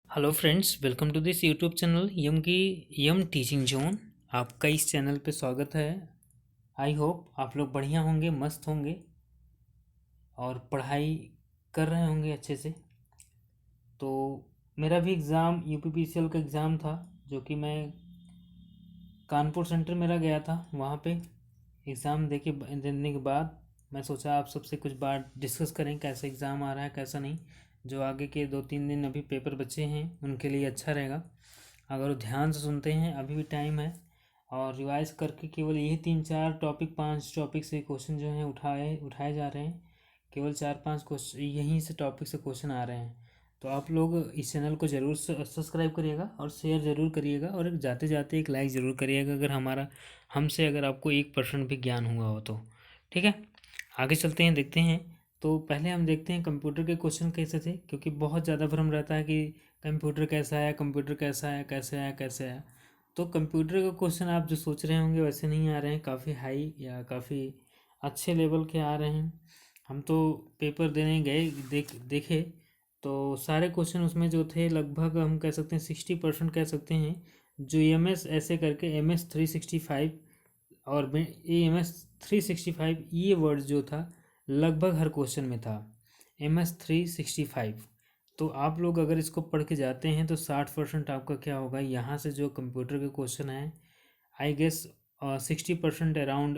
Hello friends, welcome to this YouTube channel yum teaching zone. आपका इस channel पे स्वागत है। आई होप आप लोग बढ़िया होंगे, मस्त होंगे और पढ़ाई कर रहे होंगे अच्छे से। तो मेरा भी एग्ज़ाम यूपीपीसीएल का एग्ज़ाम था, जो कि मैं कानपुर सेंटर मेरा गया था। वहाँ पे एग्ज़ाम देने के बाद मैं सोचा आप सबसे कुछ बात डिस्कस करें, कैसा एग्ज़ाम आ रहा है कैसा नहीं। जो आगे के 2-3 दिन अभी पेपर बचे हैं उनके लिए अच्छा रहेगा अगर वो ध्यान से सुनते हैं। अभी भी टाइम है और रिवाइज करके केवल यही 3-4 टॉपिक 5 टॉपिक से क्वेश्चन जो हैं उठाए उठाए जा रहे हैं। केवल 4-5 क्वेश्चन यहीं से टॉपिक से क्वेश्चन आ रहे हैं। तो आप लोग इस चैनल को ज़रूर सब्सक्राइब करिएगा और शेयर ज़रूर करिएगा और एक जाते जाते एक लाइक ज़रूर करिएगा अगर हमसे अगर आपको 1% भी ज्ञान हुआ हो तो। ठीक है, आगे चलते हैं, देखते हैं। तो पहले हम देखते हैं कंप्यूटर के क्वेश्चन कैसे थे, क्योंकि बहुत ज़्यादा भ्रम रहता है कि कंप्यूटर कैसा है, कंप्यूटर कैसा है, कैसे है कैसे है। तो कंप्यूटर का क्वेश्चन आप जो सोच रहे होंगे वैसे नहीं आ रहे हैं, काफ़ी हाई या काफ़ी अच्छे लेवल के आ रहे हैं। हम तो पेपर देने गए, देखे तो सारे क्वेश्चन उसमें जो थे लगभग हम कह सकते हैं 60% कह सकते हैं। जो एम एस ऐसे करके MS 365 और MS 365 ये वर्ड जो था लगभग हर क्वेश्चन में था, MS 365। तो आप लोग अगर इसको पढ़ के जाते हैं तो 60% आपका क्या होगा, यहाँ से जो कंप्यूटर के क्वेश्चन हैं आई गेस 60% अराउंड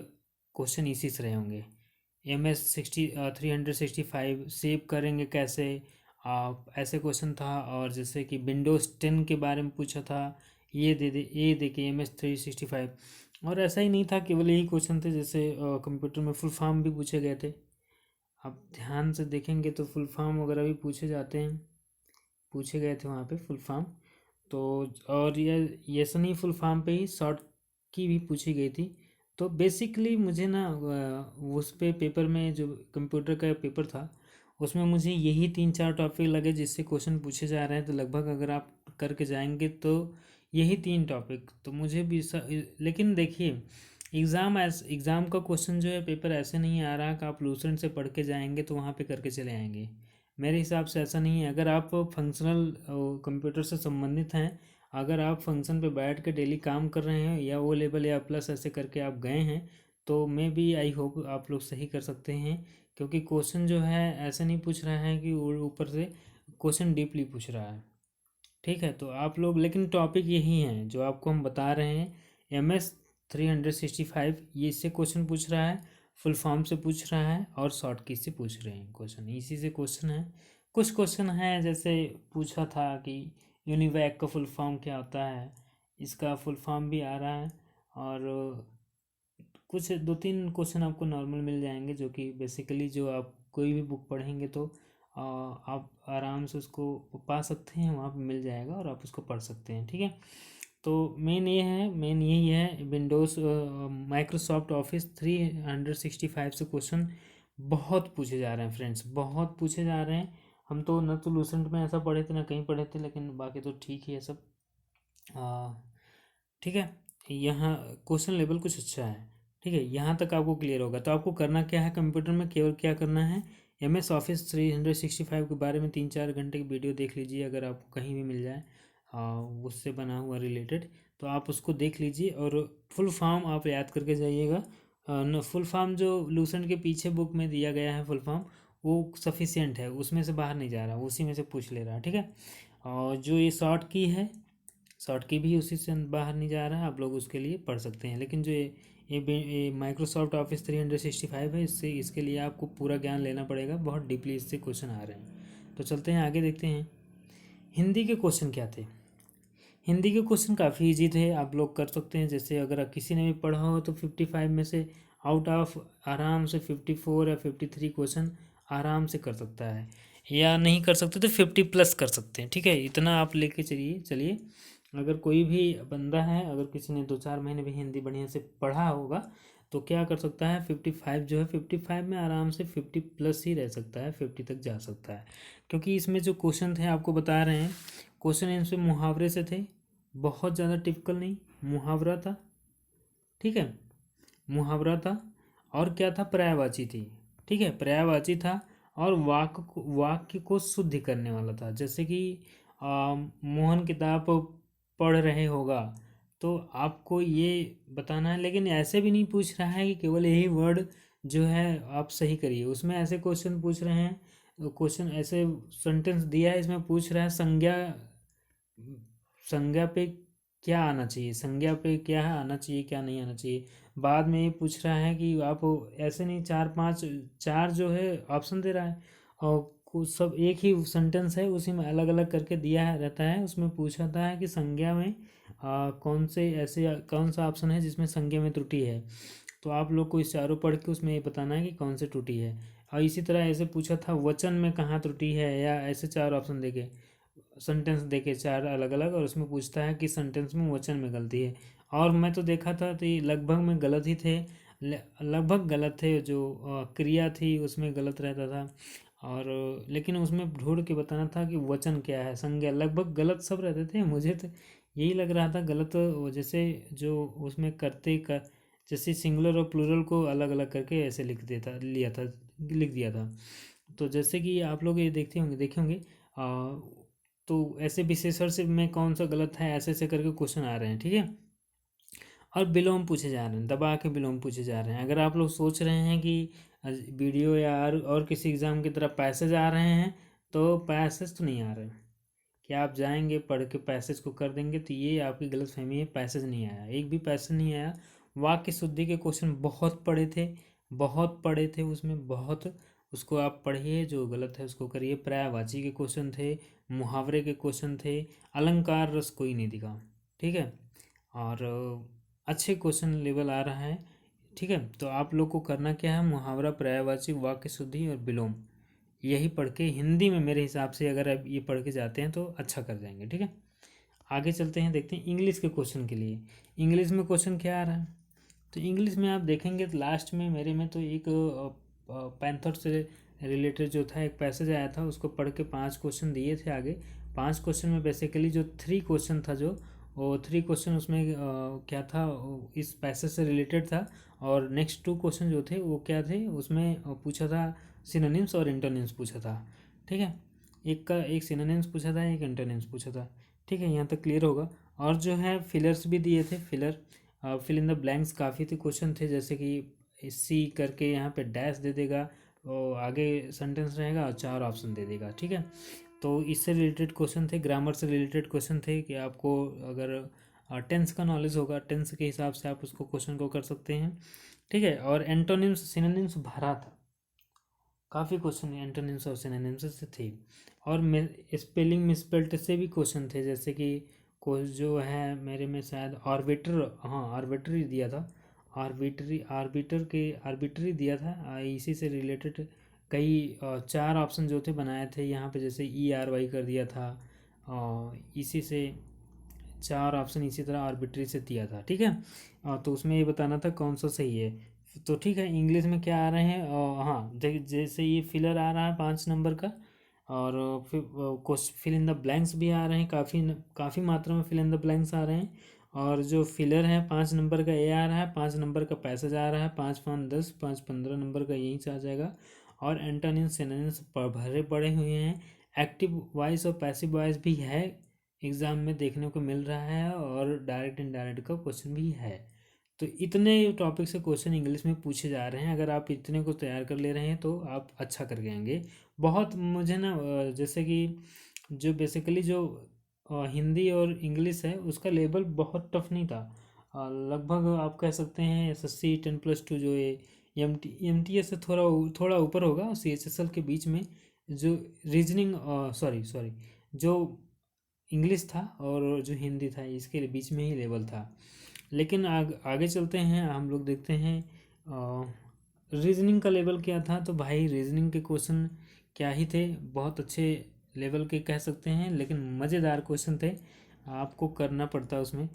क्वेश्चन इसी से रहे होंगे। MS 365 सेव करेंगे कैसे, आप ऐसे क्वेश्चन था। और जैसे कि विंडोज़ 10 के बारे में पूछा था, ये देखिए MS 365। और ऐसा ही नहीं था, केवल यही क्वेश्चन थे। जैसे कंप्यूटर में फुल फॉर्म भी पूछे गए थे। आप ध्यान से देखेंगे तो फुल फॉर्म वगैरह भी पूछे जाते हैं, पूछे गए थे वहाँ पे फुल फॉर्म। तो और ये सनी फुल फॉर्म पे ही शॉर्ट की भी पूछी गई थी। तो बेसिकली मुझे ना उस पे पेपर में जो कंप्यूटर का पेपर था उसमें मुझे यही 3-4 टॉपिक लगे जिससे क्वेश्चन पूछे जा रहे हैं। तो लगभग अगर आप करके जाएंगे तो यही 3 टॉपिक तो मुझे भी लेकिन देखिए, एग्ज़ाम का क्वेश्चन जो है पेपर ऐसे नहीं आ रहा कि आप लूसेंट से पढ़ के जाएंगे तो वहाँ पे करके चले आएंगे। मेरे हिसाब से ऐसा नहीं है। अगर आप फंक्शनल कंप्यूटर से संबंधित हैं, अगर आप फंक्शन पे बैठ के डेली काम कर रहे हैं या वो लेवल या प्लस ऐसे करके आप गए हैं तो मे बी आई होप आप लोग सही कर सकते हैं। क्योंकि क्वेश्चन जो है ऐसे नहीं पूछ रहा है कि ऊपर से क्वेश्चन डीपली पूछ रहा है। ठीक है, तो आप लोग लेकिन टॉपिक यही हैं जो आपको हम बता रहे हैं। MS 365 ये इससे क्वेश्चन पूछ रहा है, फुल फॉर्म से पूछ रहा है और शॉर्ट की से पूछ रहे हैं क्वेश्चन, इसी से क्वेश्चन है। कुछ क्वेश्चन हैं जैसे पूछा था कि यूनिवैक का फुल फॉर्म क्या होता है, इसका फुल फॉर्म भी आ रहा है। और कुछ 2-3 क्वेश्चन आपको नॉर्मल मिल जाएंगे जो कि बेसिकली जो आप कोई भी बुक पढ़ेंगे तो आप आराम से उसको पा सकते हैं, वहाँ पे मिल जाएगा और आप उसको पढ़ सकते हैं। ठीक है, तो मेन यही है विंडोज़ माइक्रोसॉफ्ट ऑफिस 365 से क्वेश्चन बहुत पूछे जा रहे हैं फ्रेंड्स, बहुत पूछे जा रहे हैं। हम तो न तो लूसेंट में ऐसा पढ़े थे ना कहीं पढ़े थे, लेकिन बाकी तो ठीक ही है सब। आ, ठीक है, यहाँ क्वेश्चन लेवल कुछ अच्छा है। ठीक है, यहाँ तक आपको क्लियर होगा। तो आपको करना क्या है कंप्यूटर में, केवल क्या करना है, MS Office 365 के बारे में 3-4 घंटे की वीडियो देख लीजिए अगर आपको कहीं भी मिल जाए उससे बना हुआ रिलेटेड। तो आप उसको देख लीजिए और फुल फॉर्म आप याद करके जाइएगा। फुल फॉर्म जो लूसेंट के पीछे बुक में दिया गया है फुल फॉर्म वो सफिशियंट है, उसमें से बाहर नहीं जा रहा, उसी में से पूछ ले रहा है। ठीक है, और जो ये शॉर्ट की है, शॉर्ट की भी उसी से बाहर नहीं जा रहा है, आप लोग उसके लिए पढ़ सकते हैं। लेकिन जो ये माइक्रोसॉफ्ट ऑफिस 365 है, इससे इसके लिए आपको पूरा ज्ञान लेना पड़ेगा, बहुत डीपली इससे क्वेश्चन आ रहे हैं। तो चलते हैं आगे, देखते हैं हिंदी के क्वेश्चन क्या थे। हिंदी के क्वेश्चन काफ़ी इजी थे, आप लोग कर सकते हैं। जैसे अगर किसी ने भी पढ़ा हो तो 55 में से आउट ऑफ आराम से 54 या 53 क्वेश्चन आराम से कर सकता है, या नहीं कर सकते तो 50+ कर सकते हैं। ठीक है, इतना आप लेके चलिए चलिए। अगर कोई भी बंदा है, अगर किसी ने 2-4 महीने भी हिंदी बढ़िया से पढ़ा होगा तो क्या कर सकता है, 55 जो है 55 में आराम से 50+ ही रह सकता है, 50 तक जा सकता है। क्योंकि इसमें जो क्वेश्चन थे आपको बता रहे हैं, क्वेश्चन इनसे मुहावरे से थे, बहुत ज़्यादा टिपिकल नहीं, मुहावरा था। ठीक है, मुहावरा था और क्या था, पर्यायवाची थी। ठीक है, पर्यायवाची था और वाक्य को शुद्ध करने वाला था। जैसे कि मोहन किताब पढ़ रहे होगा, तो आपको ये बताना है। लेकिन ऐसे भी नहीं पूछ रहा है कि केवल यही वर्ड जो है आप सही करिए, उसमें ऐसे क्वेश्चन पूछ रहे हैं, क्वेश्चन ऐसे सेंटेंस दिया है, इसमें पूछ रहा है संज्ञा, संज्ञा पे क्या आना चाहिए, संज्ञा पे क्या आना चाहिए क्या नहीं आना चाहिए। बाद में ये पूछ रहा है कि आप ऐसे नहीं, चार पांच, चार जो है ऑप्शन दे रहा है और कुछ सब एक ही सेंटेंस है, उसी में अलग अलग करके दिया है रहता है। उसमें पूछता है कि संज्ञा में कौन से ऐसे कौन सा ऑप्शन है जिसमें संज्ञा में त्रुटि है। तो आप लोग को इस चारों पढ़ के उसमें ये बताना है कि कौन से त्रुटि है। और इसी तरह ऐसे पूछा था वचन में कहाँ त्रुटि है, या ऐसे चार ऑप्शन देके सेंटेंस देके चार अलग अलग, और उसमें पूछता है कि सेंटेंस में वचन में गलती है। और मैं तो देखा था तो ये लगभग में गलत ही थे, लगभग गलत थे। जो क्रिया थी उसमें गलत रहता था, और लेकिन उसमें ढूंढ के बताना था कि वचन क्या है, संज्ञा लगभग गलत सब रहते थे। मुझे तो यही लग रहा था गलत, जैसे जो उसमें करते कर, जैसे सिंगुलर और प्लूरल को अलग अलग करके ऐसे लिख देता लिया था, लिख दिया था। तो जैसे कि आप लोग ये देखते होंगे देखे होंगे, तो ऐसे विशेषण से में कौन सा गलत है, ऐसे ऐसे करके क्वेश्चन आ रहे हैं, ठीक है। और विलोम पूछे जा रहे हैं, दबा के विलोम पूछे जा रहे हैं। अगर आप लोग सोच रहे हैं कि वीडियो या और किसी एग्ज़ाम की तरह पैसेज आ रहे हैं, तो पैसेज तो नहीं आ रहे हैं कि आप जाएंगे पढ़ के पैसेज को कर देंगे, तो ये आपकी गलतफहमी है। पैसेज नहीं आया, एक भी पैसेज नहीं आया। वाक्य शुद्धि के क्वेश्चन बहुत पढ़े थे, बहुत पढ़े थे उसमें बहुत, उसको आप पढ़िए, जो गलत है उसको करिए। पर्यायवाची के क्वेश्चन थे, मुहावरे के क्वेश्चन थे, अलंकार रस कोई नहीं दिखा, ठीक है। और अच्छे क्वेश्चन लेवल आ रहा है, ठीक है। तो आप लोग को करना क्या है, मुहावरा, पर्यायवाची, वाक्य शुद्धि और विलोम, यही पढ़ के हिंदी में मेरे हिसाब से अगर आप ये पढ़ के जाते हैं तो अच्छा कर जाएंगे, ठीक है। आगे चलते हैं, देखते हैं इंग्लिश के क्वेश्चन के लिए। इंग्लिश में क्वेश्चन क्या आ रहा है, तो इंग्लिश में आप देखेंगे तो लास्ट में मेरे में तो एक पैंथर से रिलेटेड जो था एक पैसेज आया था, उसको पढ़ के 5 क्वेश्चन दिए थे आगे। 5 क्वेश्चन में बेसिकली जो 3 क्वेश्चन था, जो वो 3 क्वेश्चन उसमें क्या था, इस पैसेज से रिलेटेड था। और नेक्स्ट 2 क्वेश्चन जो थे वो क्या थे, उसमें पूछा था सिनोनिम्स और एंटोनिम्स पूछा था, ठीक है। एक का एक सिनोनिम्स पूछा था, एक एंटोनिम्स पूछा था, ठीक है। यहाँ तक क्लियर होगा। और जो है फिलर्स भी दिए थे, filler fill in the blanks काफ़ी थे क्वेश्चन थे, जैसे कि सी करके यहाँ पे डैश दे देगा और आगे सेंटेंस रहेगा और 4 ऑप्शन दे देगा, ठीक है। तो इससे रिलेटेड क्वेश्चन थे, ग्रामर से रिलेटेड क्वेश्चन थे कि आपको अगर टेंस का नॉलेज होगा, टेंस के हिसाब से आप उसको क्वेश्चन को कर सकते हैं, ठीक है। और एंटोनिम्स सिनोनिम्स भरा था, काफ़ी क्वेश्चन एंटोनिम्स और सिनोनिम्स से थे। और स्पेलिंग मिसस्पेल्ड से भी क्वेश्चन थे, जैसे कि कोई जो है मेरे में शायद आर्बिटर, हाँ आर्बिट्री दिया था, आर्बिट्री दिया था। इसी से रिलेटेड कई 4 ऑप्शन जो थे बनाए थे यहाँ पे, जैसे ERY कर दिया था, इसी से 4 ऑप्शन इसी तरह आर्बिट्री से दिया था, ठीक है। तो उसमें ये बताना था कौन सा सही है। तो ठीक है, इंग्लिश में क्या आ रहे हैं, हाँ जैसे ये फिलर आ रहा है 5 नंबर का, और फिर फिल इन द ब्लैंक्स भी आ रहे हैं, काफ़ी मात्रा में फिल इन द ब्लैंक्स आ रहे हैं। और जो फिलर है 5 नंबर का ये आ रहा है, 5 नंबर का पैसेज आ रहा है, 5 5 10 5 15 नंबर का यहीं से आ जाएगा। और एंटोनिम्स सिनोनिम्स भरे पड़े हुए हैं। एक्टिव वॉइस और पैसिव वॉइस भी है, एग्ज़ाम में देखने को मिल रहा है, और डायरेक्ट इनडायरेक्ट का क्वेश्चन भी है। तो इतने टॉपिक से क्वेश्चन इंग्लिश में पूछे जा रहे हैं, अगर आप इतने को तैयार कर ले रहे हैं तो आप अच्छा कर गएंगे। बहुत मुझे ना जैसे कि जो बेसिकली जो हिंदी और इंग्लिश है उसका लेवल बहुत टफ नहीं था। लगभग आप कह सकते हैं SSC 10+2 जो ये MTS से थोड़ा ऊपर होगा, और CHSL के बीच में जो रीजनिंग, सॉरी जो इंग्लिश था और जो हिंदी था इसके बीच में ही लेवल था। लेकिन आगे चलते हैं, हम लोग देखते हैं रीजनिंग का लेवल क्या था। तो भाई रीजनिंग के क्वेश्चन क्या ही थे, बहुत अच्छे लेवल के कह सकते हैं, लेकिन मज़ेदार क्वेश्चन थे, आपको करना पड़ता है उसमें।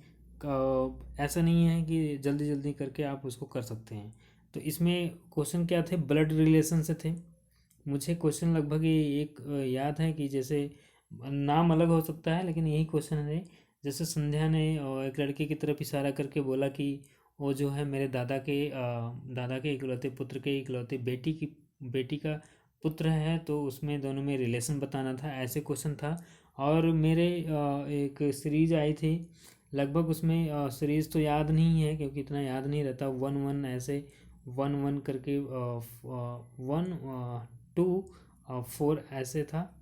ऐसा नहीं है कि जल्दी जल्दी करके आप उसको कर सकते हैं। तो इसमें क्वेश्चन क्या थे, ब्लड रिलेशन से थे। मुझे क्वेश्चन लगभग ये एक याद है कि जैसे नाम अलग हो सकता है लेकिन यही क्वेश्चन है। जैसे संध्या ने एक लड़के की तरफ इशारा करके बोला कि वो जो है मेरे दादा के इकलौते पुत्र के इकलौते बेटी का पुत्र है, तो उसमें दोनों में रिलेशन बताना था, ऐसे क्वेश्चन था। और मेरे एक सीरीज आई थी लगभग, उसमें सीरीज तो याद नहीं है क्योंकि इतना याद नहीं रहता, वन वन ऐसे, वन वन करके, वन, टू, फोर ऐसे था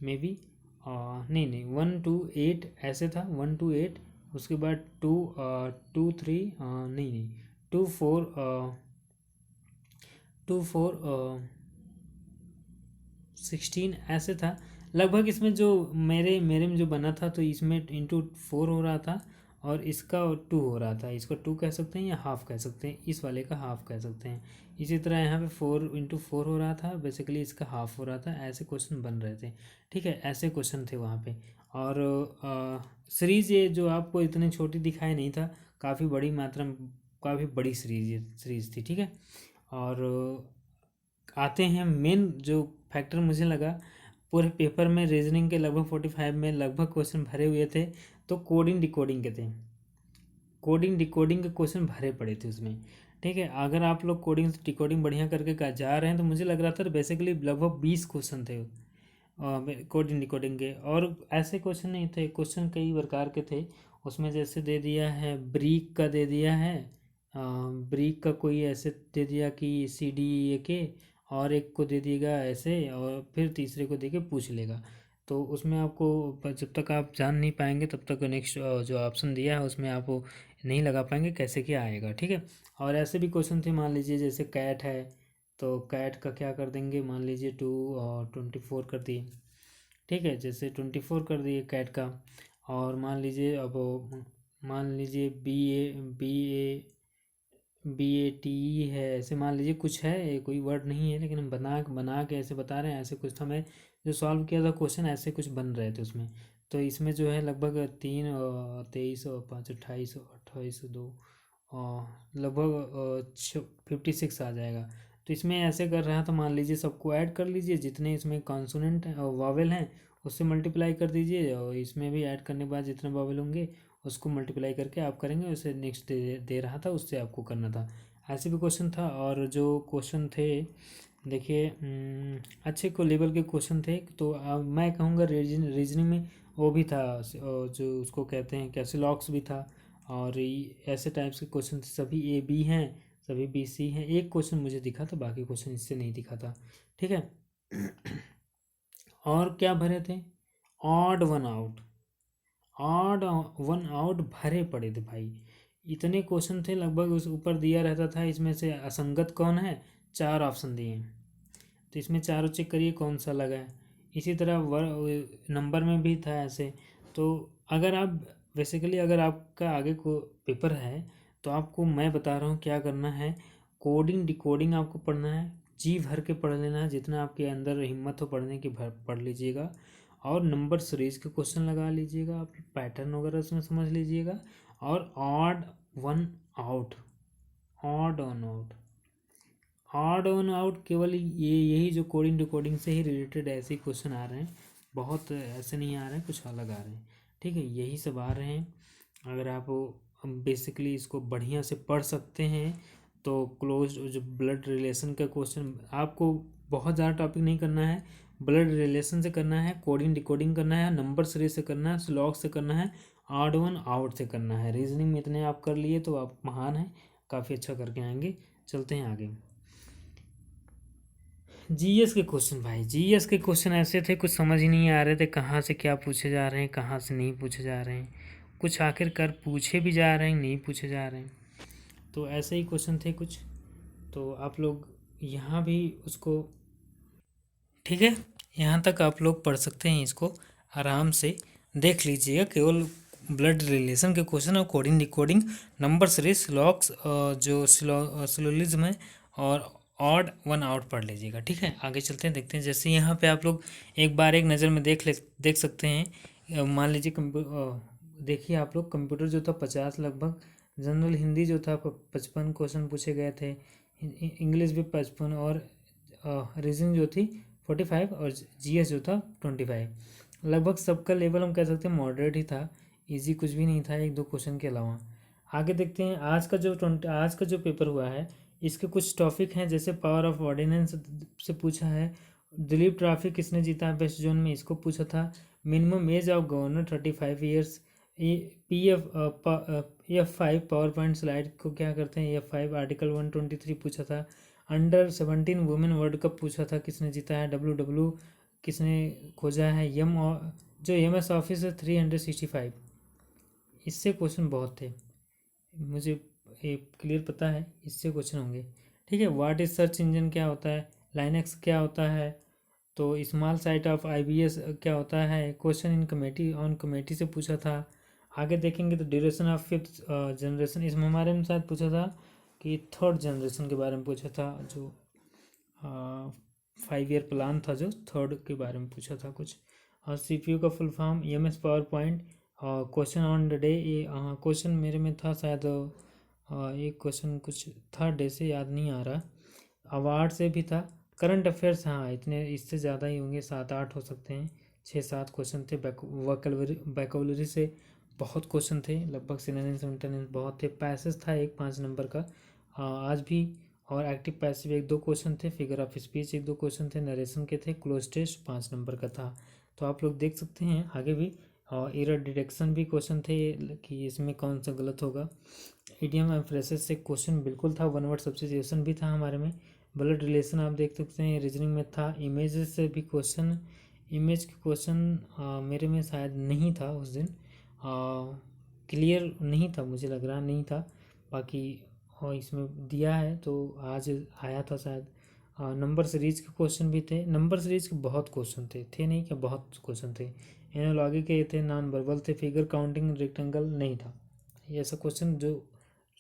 मे बी, नहीं नहीं, 1 to 8 ऐसे था, 1 to 8, उसके बाद 2 2 3, नहीं नहीं, 2 4, 2 4, 16 ऐसे था लगभग। इसमें जो मेरे मेरे में जो बना था, तो इसमें × 4 हो रहा था और इसका 2 हो रहा था। इसका 2 कह सकते हैं या हाफ कह सकते हैं, इस वाले का हाफ कह सकते हैं। इसी तरह यहाँ पे 4 × 4 हो रहा था, बेसिकली इसका हाफ हो रहा था। ऐसे क्वेश्चन बन रहे थे, ठीक है, ऐसे क्वेश्चन थे वहाँ पे। और सीरीज ये जो आपको इतनी छोटी दिखाई नहीं था, काफ़ी बड़ी मात्रा में, काफ़ी बड़ी सीरीज थी, ठीक है। और आते हैं मेन जो फैक्टर मुझे लगा पूरे पेपर में, रीजनिंग के लगभग 45 में लगभग क्वेश्चन भरे हुए थे, तो कोडिंग डिकोडिंग के थे। कोडिंग डिकोडिंग के क्वेश्चन भरे पड़े थे उसमें, ठीक है। अगर आप लोग कोडिंग डिकोडिंग बढ़िया करके जा रहे हैं तो मुझे लग रहा था बेसिकली लगभग 20 क्वेश्चन थे कोडिंग डिकोडिंग के। और ऐसे क्वेश्चन नहीं थे, क्वेश्चन कई प्रकार के थे उसमें। जैसे दे दिया है ब्रीक का, दे दिया है ब्रीक का कोई ऐसे दे दिया कि CDE और एक को दे दिएगा ऐसे, और फिर तीसरे को दे के पूछ लेगा। तो उसमें आपको जब तक आप जान नहीं पाएंगे तब तक नेक्स्ट जो ऑप्शन दिया है उसमें आप वो नहीं लगा पाएंगे कैसे क्या आएगा, ठीक है। और ऐसे भी क्वेश्चन थे, मान लीजिए जैसे कैट है, तो कैट का क्या कर देंगे, मान लीजिए 2 और 24 कर दिए, ठीक है। जैसे 24 कर दिए कैट का। और मान लीजिए अब, मान लीजिए BATE है, ऐसे मान लीजिए कुछ है, ये कोई वर्ड नहीं है लेकिन हम बना बना के ऐसे बता रहे हैं। ऐसे कुछ था, मैं जो सॉल्व किया था क्वेश्चन ऐसे कुछ बन रहे थे उसमें। तो इसमें जो है लगभग 3 23 और 5 28 28 2, लगभग 56 आ जाएगा। तो इसमें ऐसे कर रहा था, मान लीजिए सबको ऐड कर लीजिए, जितने इसमें कॉन्सोनेंट वावेल हैं उससे मल्टीप्लाई कर दीजिए, और इसमें भी ऐड करने के बाद जितने वावेल होंगे उसको मल्टीप्लाई करके आप करेंगे। उसे नेक्स्ट दे रहा था, उससे आपको करना था। ऐसे भी क्वेश्चन था। और जो क्वेश्चन थे देखिए, अच्छे को लेवल के क्वेश्चन थे। तो अब मैं कहूँगा रीजनिंग में वो भी था, जो उसको कहते हैं कैसिलॉक्स भी था। और ऐसे टाइप्स के क्वेश्चन सभी AB हैं, सभी BC हैं। एक क्वेश्चन मुझे दिखा था, बाकी क्वेश्चन इससे नहीं दिखा था, ठीक है। और क्या भरे थे, odd one out, odd one out भरे पड़े थे भाई। इतने क्वेश्चन थे लगभग, उस ऊपर दिया रहता था इसमें से असंगत कौन है, 4 ऑप्शन दिए हैं, तो इसमें चारों चेक करिए कौन सा लगा है। इसी तरह नंबर में भी था ऐसे। तो अगर आप बेसिकली, अगर आपका आगे को पेपर है तो आपको मैं बता रहा हूँ क्या करना है। कोडिंग डिकोडिंग आपको पढ़ना है, जी भर के पढ़ लेना है, जितना आपके अंदर हिम्मत हो पढ़ने की पढ़ लीजिएगा। और नंबर सीरीज के क्वेश्चन लगा लीजिएगा, आप पैटर्न वगैरह उसमें समझ लीजिएगा। और odd one out, odd on out, odd on out, केवल यही जो कोडिंग डिकोडिंग से ही रिलेटेड ऐसे ही क्वेश्चन आ रहे हैं, बहुत ऐसे नहीं आ रहे हैं, कुछ अलग आ रहे हैं, ठीक है। यही सब आ रहे हैं। अगर आप बेसिकली इसको बढ़िया से पढ़ सकते हैं तो क्लोज जो ब्लड रिलेशन का क्वेश्चन, आपको बहुत ज़्यादा टॉपिक नहीं करना है, ब्लड रिलेशन से करना है, कोडिंग डिकोडिंग करना है, नंबर सीरीज से करना है, स्लॉग से करना है, ऑड वन आउट से करना है। रीजनिंग में इतने आप कर लिए तो आप महान हैं, काफ़ी अच्छा करके आएंगे। चलते हैं आगे। GS के क्वेश्चन भाई, GS के क्वेश्चन ऐसे थे, कुछ समझ ही नहीं आ रहे थे कहाँ से क्या पूछे जा रहे हैं, कहाँ से नहीं पूछे जा रहे हैं, कुछ आखिरकार पूछे भी जा रहे हैं, नहीं पूछे जा रहे हैं। तो ऐसे ही क्वेश्चन थे कुछ। तो आप लोग यहाँ भी उसको, ठीक है, यहाँ तक आप लोग पढ़ सकते हैं, इसको आराम से देख लीजिएगा। केवल ब्लड रिलेशन के क्वेश्चन और coding decoding, number series, locks, जो सिलोलिज्म है, और ऑड वन आउट पढ़ लीजिएगा, ठीक है। आगे चलते हैं, देखते हैं। जैसे यहाँ पे आप लोग एक बार एक नज़र में देख सकते हैं। मान लीजिए देखिए आप लोग, कंप्यूटर जो था 50 लगभग, जनरल हिंदी जो था 55 क्वेश्चन पूछे गए थे, इंग्लिश भी 55, और रीजनिंग जो थी 45, और GS जो था 25। लगभग सबका लेवल हम कह सकते हैं मॉडरेट ही था, इजी कुछ भी नहीं था, 1 2 क्वेश्चन के अलावा। आगे देखते हैं आज का जो पेपर हुआ है, इसके कुछ टॉपिक हैं। जैसे पावर ऑफ ऑर्डिनेंस से पूछा है, दिलीप ट्रॉफी किसने जीता बेस्ट जोन में, इसको पूछा था। Minimum age of governor 35 years. F5 power point slide को क्या करते हैं, F5 आर्टिकल 123 पूछा था। अंडर 17 वुमेन वर्ल्ड कप पूछा था, किसने जीता है, WW किसने खोजा है, जो MS ऑफिस है 365। इससे क्वेश्चन बहुत थे, मुझे क्लियर पता है इससे क्वेश्चन होंगे। ठीक है, व्हाट इज सर्च इंजन क्या होता है, लाइनक्स क्या होता है, तो स्मॉल साइट ऑफ IBS क्या होता है, question in committee on committee से पूछा था। आगे देखेंगे तो ड्यूरेशन ऑफ 5th जनरेशन, इसमें हमारे में शायद पूछा था कि 3rd जनरेशन के बारे में पूछा था, जो 5 ईयर प्लान था, जो 3rd के बारे में पूछा था कुछ। और CPU का full form MS power point. Question on the day, ये क्वेश्चन मेरे में था शायद, एक क्वेश्चन कुछ था डे से याद नहीं आ रहा, अवार्ड से भी था। करंट अफेयर्स, हाँ इतने, इससे ज़्यादा ही होंगे, 7-8 हो सकते हैं, 6-7 क्वेश्चन थे। वोकैबुलरी से बहुत क्वेश्चन थे, लगभग सिनोनिम्स सिंटोनिम्स बहुत थे। पैसेज था एक 5 नंबर का आज भी, और एक्टिव पैसिव 1-2 क्वेश्चन थे। फिगर ऑफ स्पीच 1-2 क्वेश्चन थे, नरेशन के थे। क्लोज टेस्ट 5 नंबर का था। तो आप लोग देख सकते हैं आगे भी। और एरर डिटेक्शन भी क्वेश्चन थे कि इसमें कौन सा गलत होगा। इडियम एंड फ्रेजेस से क्वेश्चन बिल्कुल था। वन वर्ड सब्स्टिट्यूशन भी था हमारे में। ब्लड रिलेशन आप देख सकते हैं, रीजनिंग में था। इमेजेस से भी क्वेश्चन, इमेज के क्वेश्चन मेरे में शायद नहीं था उस दिन, क्लियर नहीं था, मुझे लग रहा नहीं था। बाकी इसमें दिया है तो आज आया था शायद। नंबर सीरीज के क्वेश्चन भी थे। नंबर सीरीज के बहुत क्वेश्चन थे नहीं क्या, बहुत क्वेश्चन थे। एनालॉजी के थे, नॉन वर्बल थे। फिगर काउंटिंग रेक्टेंगल नहीं था, ये ऐसा क्वेश्चन जो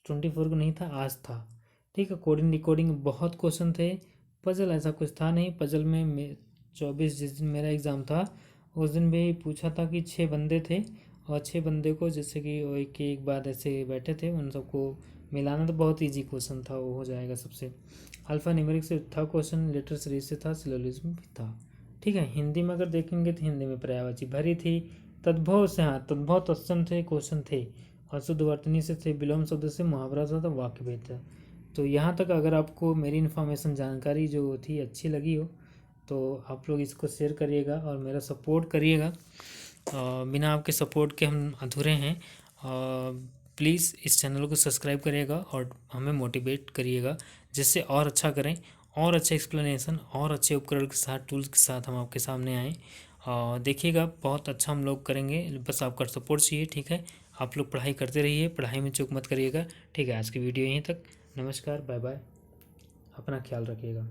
24 को नहीं था आज था। ठीक है, कोडिंग डिकोडिंग बहुत क्वेश्चन थे। पजल ऐसा कुछ था नहीं। पजल में 24 जिस दिन मेरा एग्ज़ाम था उस दिन भी पूछा था कि 6 बंदे थे, और 6 बंदे को जैसे कि एक बाद ऐसे बैठे थे, उन सबको मिलाना तो बहुत इजी क्वेश्चन था, वो हो जाएगा सबसे। अल्फ़ा न्यूमेरिक से था क्वेश्चन, लेटर सीरीज से था, सिलोजिज्म भी था। ठीक है, हिंदी में अगर देखेंगे तो हिंदी में पर्यायवाची भरी थी। तद्भव से, हाँ तद्भव तत्सम से क्वेश्चन थे, और शुद्ध वर्तनी से थे। विलोम शब्द से मुहावरा था, तो वाक्य भेद था। तो यहाँ तक अगर आपको मेरी इन्फॉर्मेशन जानकारी जो थी अच्छी लगी हो तो आप लोग इसको शेयर करिएगा और मेरा सपोर्ट करिएगा। बिना आपके सपोर्ट के हम अधूरे हैं। प्लीज़ इस चैनल को सब्सक्राइब करिएगा और हमें मोटिवेट करिएगा, जिससे और अच्छा करें, और अच्छे एक्सप्लेनेशन और अच्छे उपकरण के साथ, टूल्स के साथ हम आपके सामने आएँ। देखिएगा बहुत अच्छा हम लोग करेंगे, बस आपका सपोर्ट चाहिए। ठीक है, आप लोग पढ़ाई करते रहिए, पढ़ाई में चूक मत करिएगा। ठीक है, आज की वीडियो यहीं तक। नमस्कार, बाय बाय, अपना ख्याल रखिएगा।